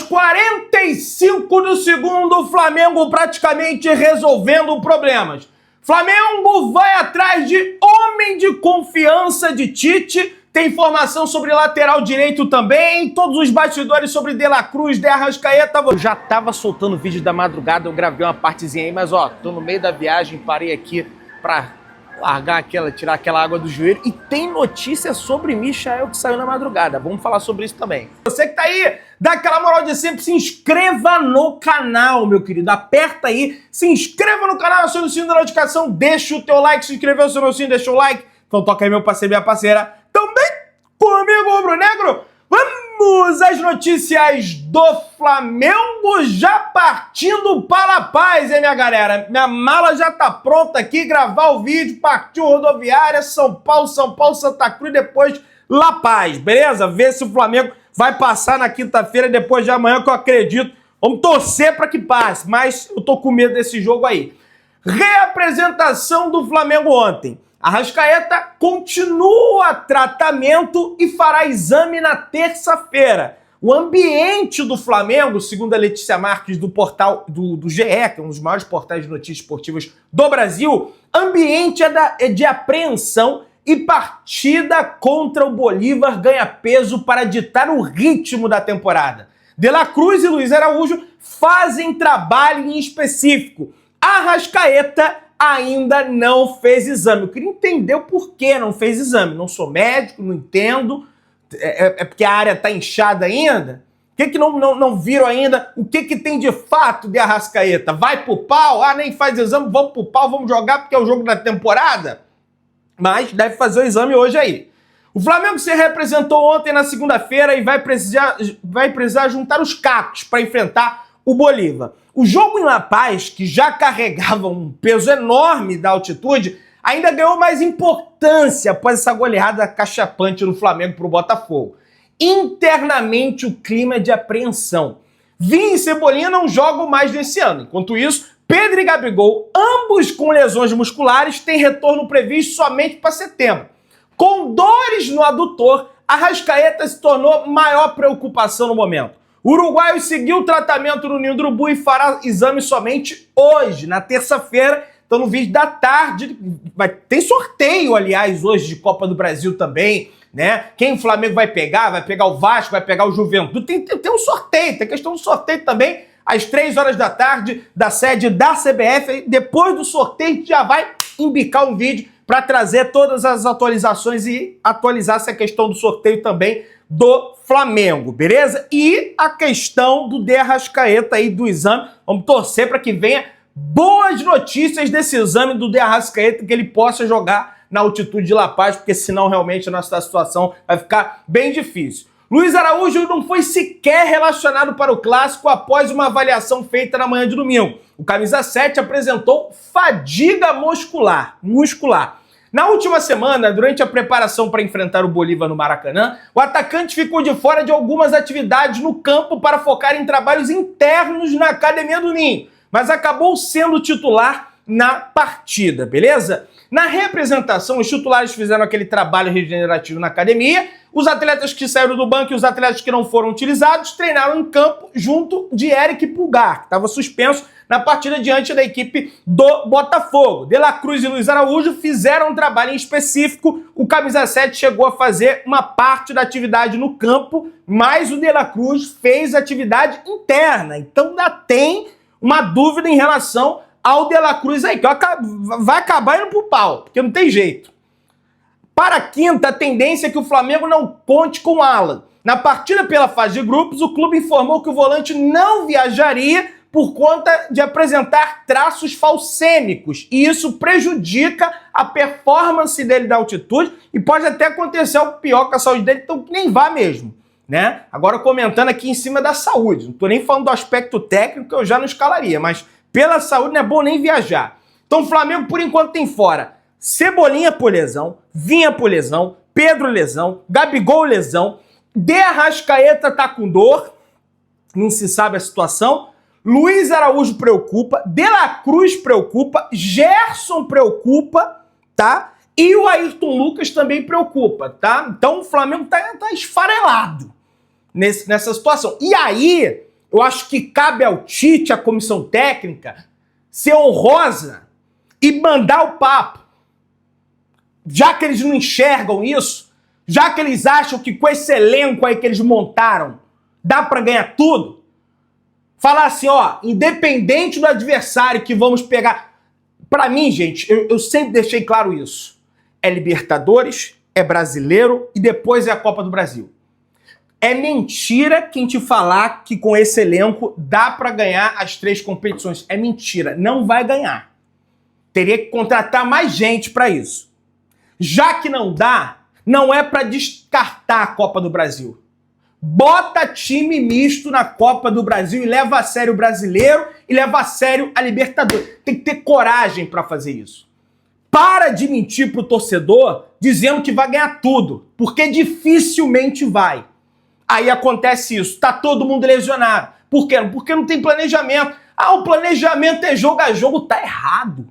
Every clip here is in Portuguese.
Aos 45 do segundo, o Flamengo praticamente resolvendo problemas. Flamengo vai atrás de homem de confiança de Tite. Tem informação sobre lateral direito também. Todos os bastidores sobre De La Cruz, De Arrascaeta. Eu já tava soltando vídeo da madrugada, eu gravei uma partezinha aí, mas ó, tô no meio da viagem, parei aqui pra tirar aquela água do joelho. E tem notícia sobre Michael que saiu na madrugada. Vamos falar sobre isso também. Você que tá aí, dá aquela moral de sempre, se inscreva no canal, meu querido. Aperta aí, se inscreva no canal, aciona o sininho da notificação, deixa o teu like, se inscreveu, aciona o sininho, deixa o like. Então toca aí, meu parceiro e minha parceira. Também comigo, rubro-negro. Vamos às notícias do Flamengo, já partindo para a paz, hein, minha galera? Minha mala já tá pronta aqui, gravar o vídeo, partiu rodoviária, São Paulo, Santa Cruz, depois La Paz, beleza? Ver se o Flamengo vai passar na quinta-feira, depois de amanhã, que eu acredito. Vamos torcer para que passe, mas eu tô com medo desse jogo aí. Reapresentação do Flamengo ontem. Arrascaeta continua tratamento e fará exame na terça-feira. O ambiente do Flamengo, segundo a Letícia Marques do portal do GE, que é um dos maiores portais de notícias esportivas do Brasil, ambiente é de apreensão e partida contra o Bolívar ganha peso para ditar o ritmo da temporada. De La Cruz e Luiz Araújo fazem trabalho em específico. Arrascaeta ainda não fez exame. Eu queria entender o porquê não fez exame. Não sou médico, não entendo. É porque a área está inchada ainda? Por que não viram ainda o que tem de fato de Arrascaeta? Vai pro pau? Ah, nem faz exame, vamos pro pau, vamos jogar porque é o jogo da temporada? Mas deve fazer o exame hoje aí. O Flamengo se representou ontem na segunda-feira e vai precisar juntar os cacos para enfrentar o Bolívar. O jogo em La Paz, que já carregava um peso enorme da altitude, ainda ganhou mais importância após essa goleada cachapante no Flamengo para o Botafogo. Internamente, o clima é de apreensão. Vinha e Cebolinha não jogam mais nesse ano. Enquanto isso, Pedro e Gabigol, ambos com lesões musculares, têm retorno previsto somente para setembro. Com dores no adutor, Arrascaeta se tornou maior preocupação no momento. O uruguaio seguiu o tratamento no Ninho do Urubu e fará exame somente hoje, na terça-feira. Então, no vídeo da tarde, tem sorteio, aliás, hoje de Copa do Brasil também, né? Quem o Flamengo vai pegar o Vasco, vai pegar o Juventude. Tem um sorteio, tem questão do sorteio também, às 3 horas da tarde, da sede da CBF. Depois do sorteio, a gente já vai embicar um vídeo para trazer todas as atualizações e atualizar essa questão do sorteio também do Flamengo, beleza? E a questão do De Arrascaeta aí, do exame. Vamos torcer para que venha boas notícias desse exame do De Arrascaeta, que ele possa jogar na altitude de La Paz, porque senão realmente a nossa situação vai ficar bem difícil. Luiz Araújo não foi sequer relacionado para o Clássico após uma avaliação feita na manhã de domingo. O camisa 7 apresentou fadiga muscular. Na última semana, durante a preparação para enfrentar o Bolívar no Maracanã, o atacante ficou de fora de algumas atividades no campo para focar em trabalhos internos na Academia do Ninho, mas acabou sendo titular na partida, beleza? Na representação, os titulares fizeram aquele trabalho regenerativo na academia, os atletas que saíram do banco e os atletas que não foram utilizados treinaram em campo junto de Eric Pulgar, que estava suspenso na partida diante da equipe do Botafogo. De La Cruz e Luiz Araújo fizeram um trabalho em específico, o camisa 7 chegou a fazer uma parte da atividade no campo, mas o De La Cruz fez atividade interna, então ainda tem uma dúvida em relação ao De La Cruz aí, que vai acabar indo pro pau, porque não tem jeito. Para a quinta, a tendência é que o Flamengo não conte com Alan. Na partida pela fase de grupos, o clube informou que o volante não viajaria por conta de apresentar traços falcêmicos, e isso prejudica a performance dele da altitude e pode até acontecer algo pior com a saúde dele, então nem vá mesmo, né? Agora comentando aqui em cima da saúde, não tô nem falando do aspecto técnico, que eu já não escalaria, mas pela saúde não é bom nem viajar. Então o Flamengo por enquanto tem fora Cebolinha por lesão, Vinha por lesão, Pedro lesão, Gabigol lesão, De Arrascaeta tá com dor, não se sabe a situação, Luiz Araújo preocupa, De La Cruz preocupa, Gerson preocupa, tá? E o Ayrton Lucas também preocupa, tá? Então o Flamengo tá esfarelado nessa situação. E aí, Eu acho que cabe ao Tite, à comissão técnica, ser honrosa e mandar o papo. Já que eles não enxergam isso, já que eles acham que com esse elenco aí que eles montaram, dá pra ganhar tudo, falar assim, ó, independente do adversário que vamos pegar. Pra mim, gente, eu sempre deixei claro isso. É Libertadores, é Brasileiro e depois é a Copa do Brasil. É mentira quem te falar que com esse elenco dá pra ganhar as 3 competições. É mentira, não vai ganhar. Teria que contratar mais gente pra isso. Já que não dá, não é pra descartar a Copa do Brasil. Bota time misto na Copa do Brasil e leva a sério o Brasileiro e leva a sério a Libertadores. Tem que ter coragem pra fazer isso. Para de mentir pro torcedor dizendo que vai ganhar tudo, porque dificilmente vai. Aí acontece isso, tá todo mundo lesionado. Por quê? Porque não tem planejamento. Ah, o planejamento é jogo a jogo, tá errado.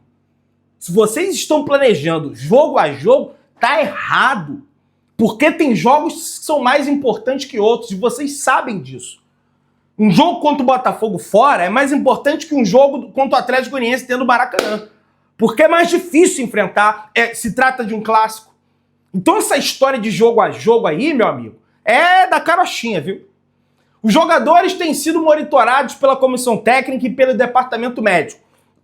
Se vocês estão planejando jogo a jogo, tá errado. Porque tem jogos que são mais importantes que outros, e vocês sabem disso. Um jogo contra o Botafogo fora é mais importante que um jogo contra o Atlético Goianiense dentro do Maracanã. Porque é mais difícil enfrentar, se trata de um clássico. Então essa história de jogo a jogo aí, meu amigo, é da carochinha, viu? Os jogadores têm sido monitorados pela comissão técnica e pelo departamento médico.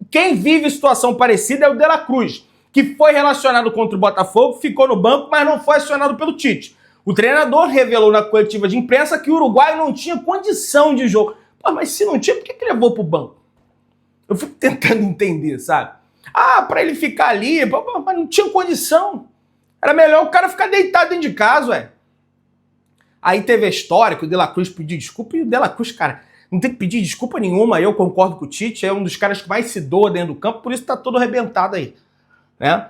Quem vive situação parecida é o De La Cruz, que foi relacionado contra o Botafogo, ficou no banco, mas não foi acionado pelo Tite. O treinador revelou na coletiva de imprensa que o uruguaio não tinha condição de jogo. Pô, mas se não tinha, por que levou pro banco? Eu fico tentando entender, sabe? Ah, pra ele ficar ali, mas não tinha condição. Era melhor o cara ficar deitado dentro de casa, ué. Aí teve a história que o De La Cruz pediu desculpa, e o De La Cruz, cara, não tem que pedir desculpa nenhuma. Eu concordo com o Tite, é um dos caras que mais se doa dentro do campo, por isso tá todo arrebentado aí, né?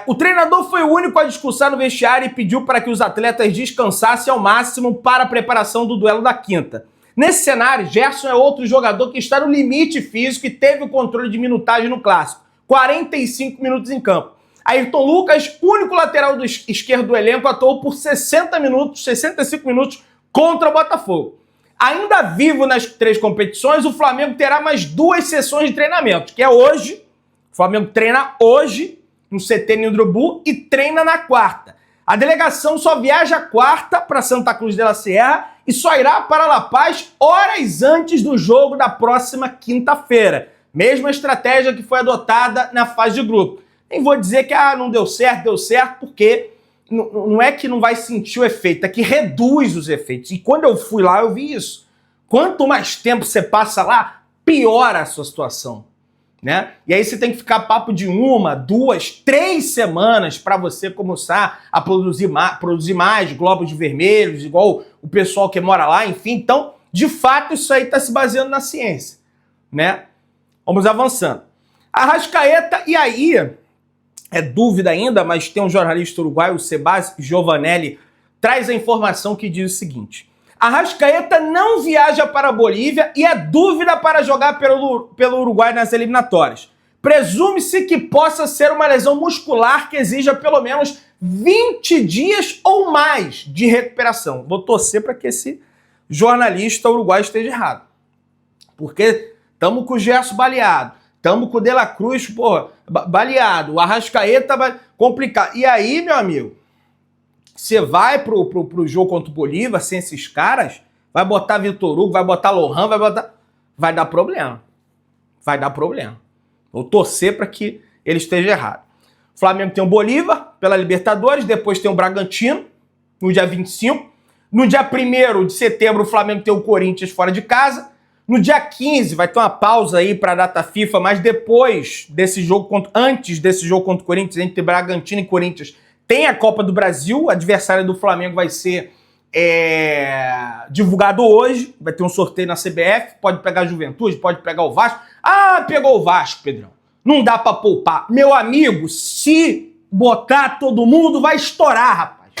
O treinador foi o único a discursar no vestiário e pediu para que os atletas descansassem ao máximo para a preparação do duelo da quinta. Nesse cenário, Gerson é outro jogador que está no limite físico e teve o controle de minutagem no clássico. 45 minutos em campo. Ayrton Lucas, único lateral esquerdo do elenco, atuou por 65 minutos contra o Botafogo. Ainda vivo nas 3 competições, o Flamengo terá mais 2 sessões de treinamento, que é hoje. O Flamengo treina hoje no CT Nildrobu e treina na quarta. A delegação só viaja quarta para Santa Cruz de la Sierra e só irá para La Paz horas antes do jogo da próxima quinta-feira. Mesma estratégia que foi adotada na fase de grupo. Nem vou dizer que não deu certo, porque não é que não vai sentir o efeito, é que reduz os efeitos. E quando eu fui lá, eu vi isso. Quanto mais tempo você passa lá, piora a sua situação, né? E aí você tem que ficar papo de 1, 2, 3 semanas para você começar a produzir mais glóbulos vermelhos, igual o pessoal que mora lá, enfim. Então, de fato, isso aí está se baseando na ciência, né? Vamos avançando. Arrascaeta, e aí... é dúvida ainda, mas tem um jornalista uruguaio, o Sebastião Giovanelli, traz a informação que diz o seguinte: Arrascaeta não viaja para a Bolívia e é dúvida para jogar pelo Uruguai nas eliminatórias. Presume-se que possa ser uma lesão muscular que exija pelo menos 20 dias ou mais de recuperação. Vou torcer para que esse jornalista uruguaio esteja errado. Porque estamos com o Gerson baleado. Estamos com o De La Cruz, porra, baleado. O Arrascaeta vai complicar. E aí, meu amigo, você vai pro jogo contra o Bolívar sem esses caras, vai botar Vitor Hugo, vai botar Lohan, vai dar problema. Vai dar problema. Vou torcer para que ele esteja errado. O Flamengo tem o Bolívar pela Libertadores, depois tem o Bragantino no dia 25. No dia 1º de setembro, o Flamengo tem o Corinthians fora de casa. No dia 15 vai ter uma pausa aí para a data FIFA, mas depois desse jogo, antes desse jogo contra o Corinthians, entre Bragantino e Corinthians, tem a Copa do Brasil. O adversário do Flamengo vai ser divulgado hoje. Vai ter um sorteio na CBF. Pode pegar a Juventude, pode pegar o Vasco. Ah, pegou o Vasco, Pedrão. Não dá para poupar. Meu amigo, se botar todo mundo, vai estourar, rapaz.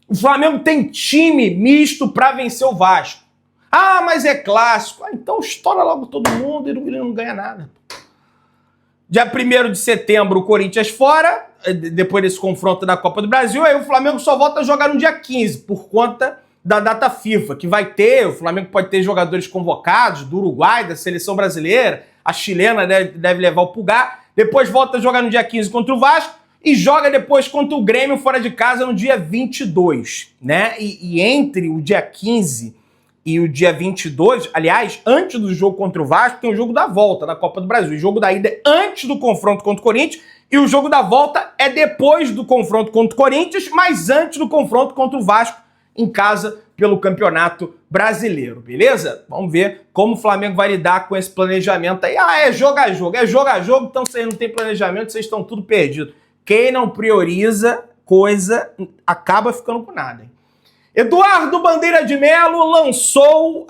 O Flamengo tem time misto para vencer o Vasco. Ah, mas é clássico. Ah, então estoura logo todo mundo e ele não ganha nada. Dia 1º de setembro, o Corinthians fora, depois desse confronto da Copa do Brasil, aí o Flamengo só volta a jogar no dia 15, por conta da data FIFA, que vai ter, o Flamengo pode ter jogadores convocados do Uruguai, da seleção brasileira, a chilena deve levar o Pulgar, depois volta a jogar no dia 15 contra o Vasco e joga depois contra o Grêmio fora de casa no dia 22, né? E entre o dia 15 e o dia 22, aliás, antes do jogo contra o Vasco, tem o jogo da volta da Copa do Brasil. O jogo da ida é antes do confronto contra o Corinthians e o jogo da volta é depois do confronto contra o Corinthians, mas antes do confronto contra o Vasco em casa pelo Campeonato Brasileiro, beleza? Vamos ver como o Flamengo vai lidar com esse planejamento aí. Ah, é jogo a jogo, então vocês não têm planejamento, vocês estão tudo perdidos. Quem não prioriza coisa acaba ficando com nada, hein? Eduardo Bandeira de Mello lançou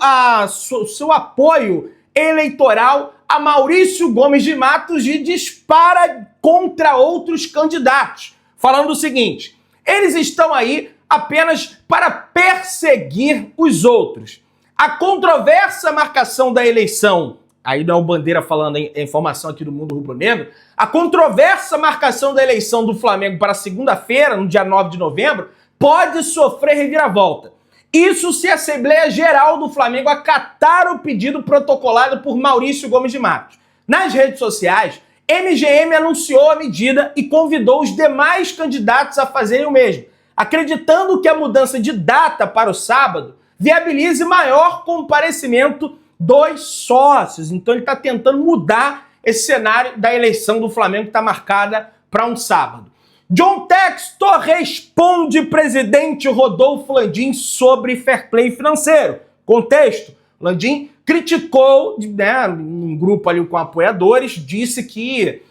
seu apoio eleitoral a Maurício Gomes de Matos e dispara contra outros candidatos, falando o seguinte: eles estão aí apenas para perseguir os outros. A controversa marcação da eleição, aí não é o Bandeira falando a informação aqui do Mundo Rubro-Negro, a controversa marcação da eleição do Flamengo para segunda-feira, no dia 9 de novembro, pode sofrer reviravolta. Isso se a Assembleia Geral do Flamengo acatar o pedido protocolado por Maurício Gomes de Matos. Nas redes sociais, MGM anunciou a medida e convidou os demais candidatos a fazerem o mesmo, acreditando que a mudança de data para o sábado viabilize maior comparecimento dos sócios. Então ele está tentando mudar esse cenário da eleição do Flamengo que está marcada para um sábado. John Textor responde presidente Rodolfo Landim sobre fair play financeiro. Contexto: Landim criticou, né, num grupo ali com apoiadores, disse que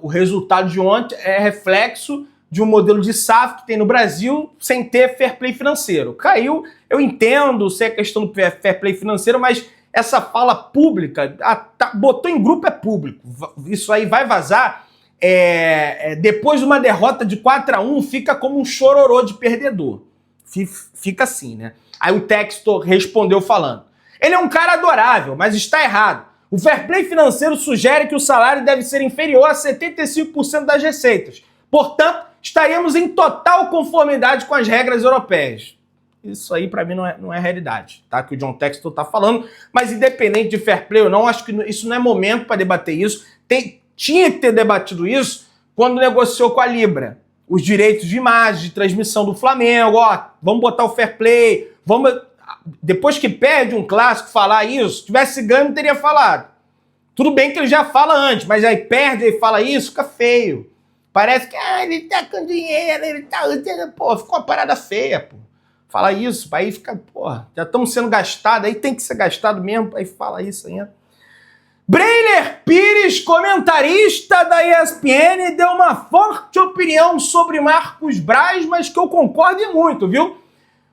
o resultado de ontem é reflexo de um modelo de SAF que tem no Brasil sem ter fair play financeiro. Caiu, eu entendo se é questão do fair play financeiro, mas essa fala pública, botou em grupo é público, isso aí vai vazar. Depois de uma derrota de 4-1, fica como um chororô de perdedor. Fica assim, né? Aí o Textor respondeu falando: ele é um cara adorável, mas está errado. O fair play financeiro sugere que o salário deve ser inferior a 75% das receitas. Portanto, estaríamos em total conformidade com as regras europeias. Isso aí, para mim, não é realidade, tá? Que o John Textor tá falando. Mas independente de fair play ou não, acho que isso não é momento para debater isso. Tinha que ter debatido isso quando negociou com a Libra os direitos de imagem, de transmissão do Flamengo. Ó, vamos botar o fair play, depois que perde um clássico, falar isso. Se tivesse ganho, não teria falado. Tudo bem que ele já fala antes, mas aí perde e fala isso, fica feio. Parece que ele tá com dinheiro, ele tá... Pô, ficou uma parada feia, pô. Fala isso, aí fica... Pô, já estamos sendo gastados, aí tem que ser gastado mesmo, aí fala isso ainda. Breiler Pires, comentarista da ESPN, deu uma forte opinião sobre Marcos Braz, mas que eu concordo muito, viu?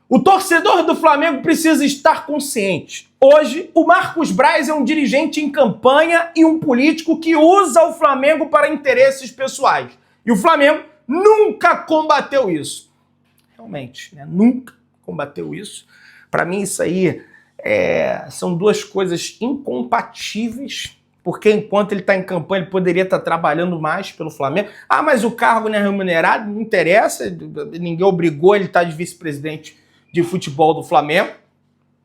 O torcedor do Flamengo precisa estar consciente. Hoje, o Marcos Braz é um dirigente em campanha e um político que usa o Flamengo para interesses pessoais. E o Flamengo nunca combateu isso. Realmente, né? Nunca combateu isso. Para mim, isso aí são duas coisas incompatíveis, porque enquanto ele está em campanha, ele poderia estar trabalhando mais pelo Flamengo. Ah, mas o cargo não é remunerado, não interessa, ninguém obrigou ele a estar de vice-presidente de futebol do Flamengo.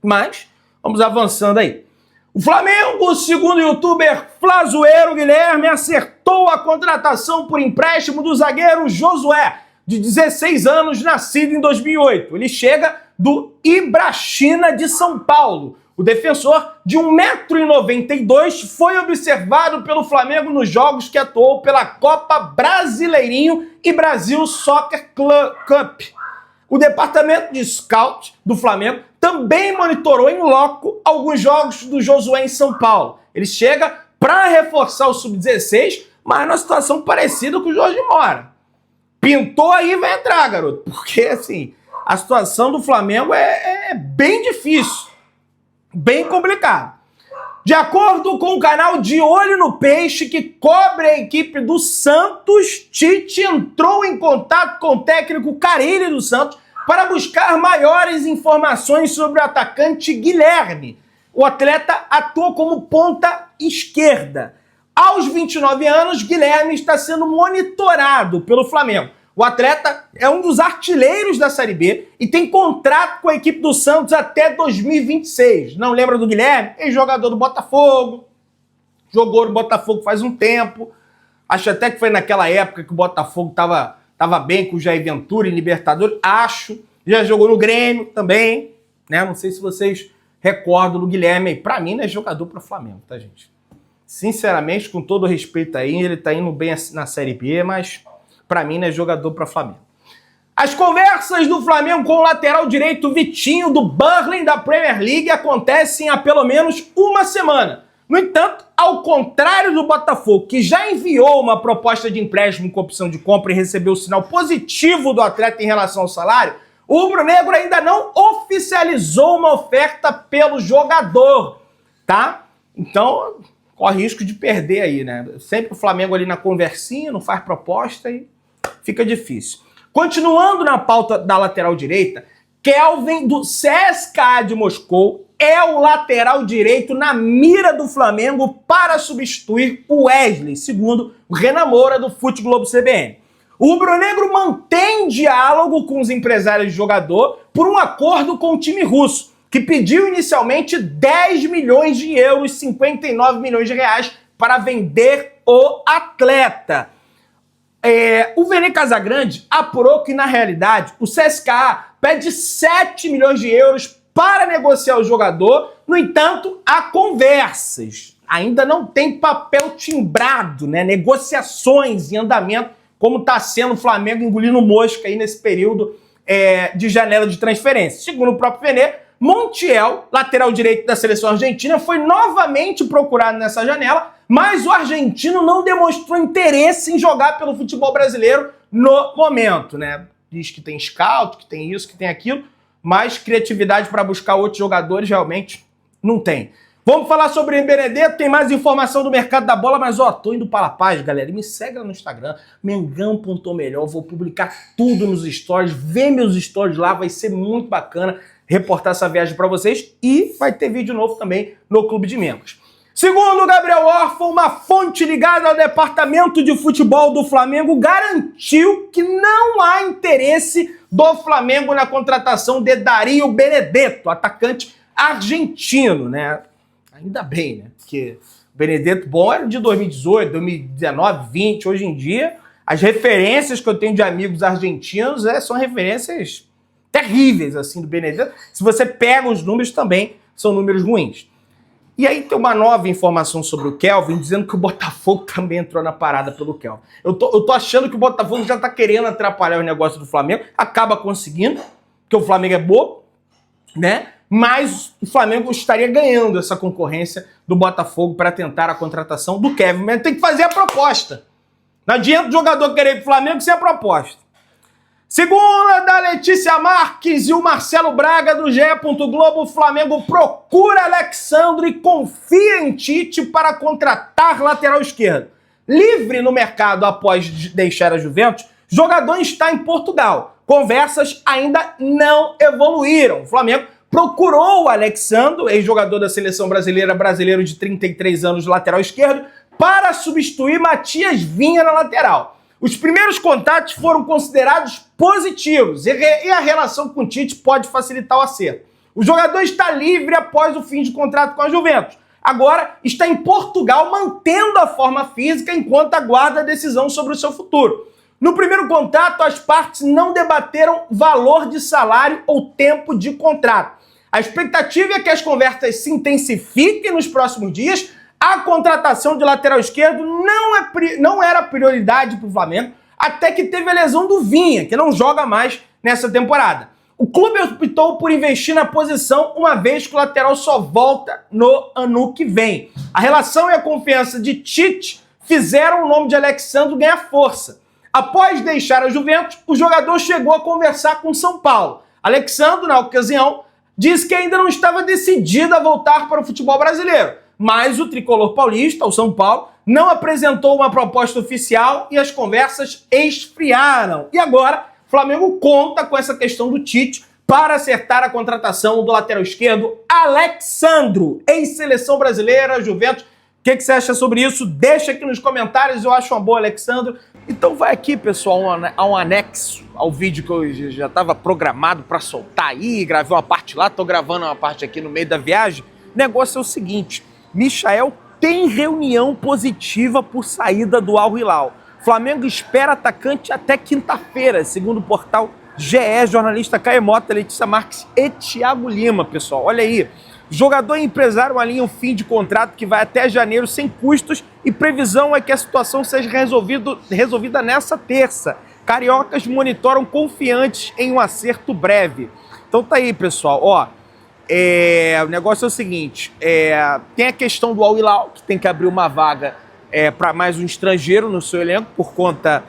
Mas, vamos avançando aí. O Flamengo, segundo o youtuber Flazoeiro Guilherme, acertou a contratação por empréstimo do zagueiro Josué, de 16 anos, nascido em 2008. Ele chega do Ibrachina de São Paulo. O defensor, de 1,92 m, foi observado pelo Flamengo nos jogos que atuou pela Copa Brasileirinho e Brasil Soccer Cup. O departamento de scout do Flamengo também monitorou em loco alguns jogos do Josué em São Paulo. Ele chega para reforçar o Sub-16, mas numa situação parecida com o Jorge Mora. Pintou aí, vai entrar, garoto. Porque, assim, a situação do Flamengo é bem difícil, bem complicado. De acordo com o canal De Olho no Peixe, que cobre a equipe do Santos, Tite entrou em contato com o técnico Carille do Santos para buscar maiores informações sobre o atacante Guilherme. O atleta atua como ponta esquerda. Aos 29 anos, Guilherme está sendo monitorado pelo Flamengo. O atleta é um dos artilheiros da Série B e tem contrato com a equipe do Santos até 2026. Não lembra do Guilherme? Ex-jogador do Botafogo, jogou no Botafogo faz um tempo. Acho até que foi naquela época que o Botafogo tava bem com o Jair Ventura em Libertadores. Acho. Já jogou no Grêmio também, né? Não sei se vocês recordam do Guilherme aí. Pra mim, não é jogador para Flamengo, tá, gente? Sinceramente, com todo respeito aí, ele tá indo bem na Série B, mas pra mim não é jogador para Flamengo. As conversas do Flamengo com o lateral direito Vitinho do Burnley da Premier League acontecem há pelo menos uma semana. No entanto, ao contrário do Botafogo, que já enviou uma proposta de empréstimo com opção de compra e recebeu o sinal positivo do atleta em relação ao salário, o rubro-negro ainda não oficializou uma oferta pelo jogador, tá? Então, corre risco de perder aí, né? Sempre o Flamengo ali na conversinha, não faz proposta e fica difícil. Continuando na pauta da lateral direita, Kelvin do CSKA de Moscou é o lateral direito na mira do Flamengo para substituir o Wesley, segundo o Renan Moura do Fute Globo CBN. O rubro-negro mantém diálogo com os empresários de jogador por um acordo com o time russo, que pediu inicialmente 10 milhões de euros, 59 milhões de reais, para vender o atleta. O Vene Casagrande apurou que, na realidade, o CSKA pede 7 milhões de euros para negociar o jogador. No entanto, há conversas. Ainda não tem papel timbrado, né? Negociações em andamento, como está sendo o Flamengo engolindo mosca aí nesse período de janela de transferência. Segundo o próprio Vene, Montiel, lateral direito da seleção argentina, foi novamente procurado nessa janela, mas o argentino não demonstrou interesse em jogar pelo futebol brasileiro no momento, né? Diz que tem scout, que tem isso, que tem aquilo, mas criatividade para buscar outros jogadores realmente não tem. Vamos falar sobre o Benedetto, tem mais informação do mercado da bola, mas tô indo para a paz, galera. Me segue lá no Instagram, mengão.melhor, vou publicar tudo nos stories, vê meus stories lá, vai ser muito bacana reportar essa viagem para vocês e vai ter vídeo novo também no Clube de Membros. Segundo o Gabriel Orfan, uma fonte ligada ao departamento de futebol do Flamengo garantiu que não há interesse do Flamengo na contratação de Dario Benedetto, atacante argentino, né? Ainda bem, né? Porque o Benedetto bom era de 2018, 2019, 2020. Hoje em dia, as referências que eu tenho de amigos argentinos são referências terríveis, assim, do Benedetto. Se você pega os números também, são números ruins. E aí tem uma nova informação sobre o Kelvin, dizendo que o Botafogo também entrou na parada pelo Kelvin. Eu tô achando que o Botafogo já tá querendo atrapalhar o negócio do Flamengo, acaba conseguindo, porque o Flamengo é bobo, né? Mas o Flamengo estaria ganhando essa concorrência do Botafogo para tentar a contratação do Kelvin. Mas tem que fazer a proposta. Não adianta o jogador querer ir pro Flamengo sem a proposta. Segundo a da Letícia Marques e o Marcelo Braga do GE. Globo, o Flamengo procura Alexandre e confia em Tite para contratar lateral esquerdo. Livre no mercado após deixar a Juventus, o jogador está em Portugal. Conversas ainda não evoluíram. O Flamengo procurou o Alexandre, ex-jogador da seleção brasileira, brasileiro de 33 anos, lateral esquerdo, para substituir Matias Vinha na lateral. Os primeiros contatos foram considerados positivos e a relação com o Tite pode facilitar o acerto. O jogador está livre após o fim de contrato com a Juventus. Agora está em Portugal mantendo a forma física enquanto aguarda a decisão sobre o seu futuro. No primeiro contato, as partes não debateram valor de salário ou tempo de contrato. A expectativa é que as conversas se intensifiquem nos próximos dias. A contratação de lateral esquerdo não era prioridade para o Flamengo, até que teve a lesão do Vinha, que não joga mais nessa temporada. O clube optou por investir na posição, uma vez que o lateral só volta no ano que vem. A relação e a confiança de Tite fizeram o nome de Alexandre ganhar força. Após deixar a Juventus, o jogador chegou a conversar com São Paulo. Alexandre, na ocasião, disse que ainda não estava decidido a voltar para o futebol brasileiro, mas o tricolor paulista, o São Paulo, não apresentou uma proposta oficial e as conversas esfriaram. E agora, o Flamengo conta com essa questão do Tite para acertar a contratação do lateral esquerdo Alexandre, ex-seleção brasileira, Juventus, O que você acha sobre isso? Deixa aqui nos comentários, eu acho uma boa, Alexandre. Então vai aqui, pessoal, um anexo ao vídeo que eu já estava programado para soltar aí, gravei uma parte lá, tô gravando uma parte aqui no meio da viagem. O negócio é o seguinte, Michael tem reunião positiva por saída do Al Hilal. Flamengo espera atacante até quinta-feira, segundo o portal GE, jornalista Caemota, Letícia Marques e Thiago Lima, pessoal. Olha aí. Jogador e empresário alinham fim de contrato que vai até janeiro sem custos e previsão é que a situação seja resolvida nessa terça. Cariocas monitoram confiantes em um acerto breve. Então tá aí, pessoal. Ó, o negócio é o seguinte, tem a questão do Al Hilal, que tem que abrir uma vaga para mais um estrangeiro no seu elenco por conta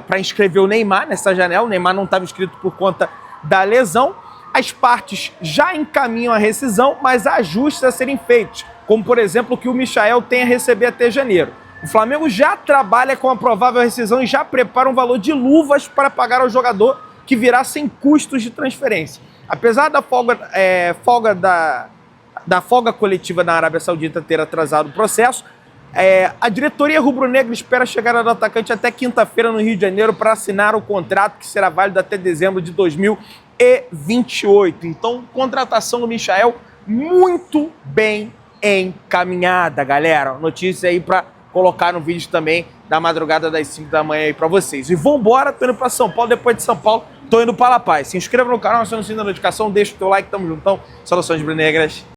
para inscrever o Neymar nessa janela. O Neymar não estava inscrito por conta da lesão. As partes já encaminham a rescisão, mas há ajustes a serem feitos, como, por exemplo, o que o Michael tem a receber até janeiro. O Flamengo já trabalha com a provável rescisão e já prepara um valor de luvas para pagar ao jogador, que virá sem custos de transferência. Apesar da folga coletiva na Arábia Saudita ter atrasado o processo, a diretoria rubro-negra espera chegar do atacante até quinta-feira no Rio de Janeiro para assinar o contrato que será válido até dezembro de 2028. Então, contratação do Michael muito bem encaminhada, galera. Notícia aí para colocar no vídeo também da madrugada das 5 da manhã aí para vocês. E vambora, tô indo para São Paulo, depois de São Paulo, tô indo para La Paz. Se inscreva no canal, se não se inscreve na notificação, deixa o teu like, tamo juntão. Saudações rubro-negras.